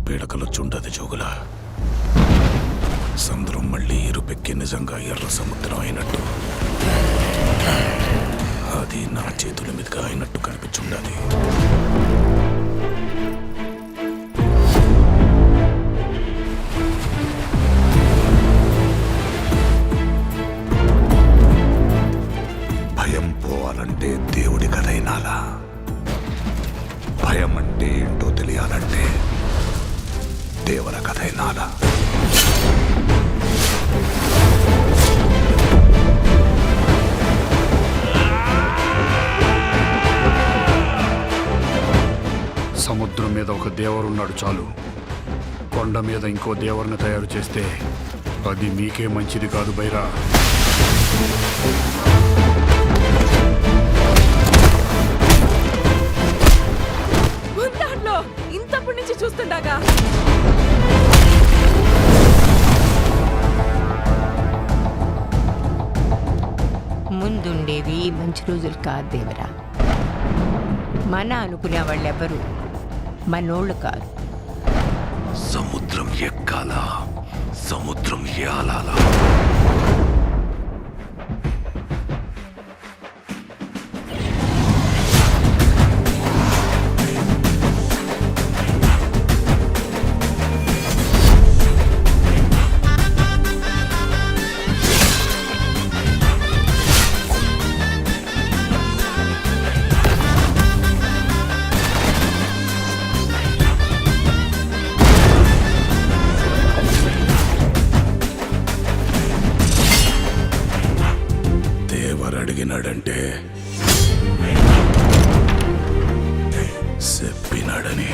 పీడకలొచ్చుండదు జోగుల. సముద్రం మళ్ళీ ఇరుపెక్కి నిజంగా ఎర్ర సముద్రం అయినట్టు, అది నా చేతుల మీదుగా అయినట్టు కనిపించుండది. భయం పోవాలంటే దేవుడి కథైనాలా, భయం అంటే ఏంటో తెలియాలంటే దేవర కథైనాలా. సముద్రం మీద ఒక దేవరున్నాడు చాలు, కొండ మీద ఇంకో దేవరుని తయారు చేస్తే అది మీకే మంచిది కాదు బైరా. ఇంతప్పటి నుంచి చూస్తుండగా ముందుండేవి మంచి రోజులు కాదు దేవరా. మన అనుకునే వాళ్ళెవ్వరూ మనోళ్ళు కాదు. సముద్రం ఎక్కాలా, సముద్రం ఏలాలా. అడిగినాడంటే చెప్పినాడని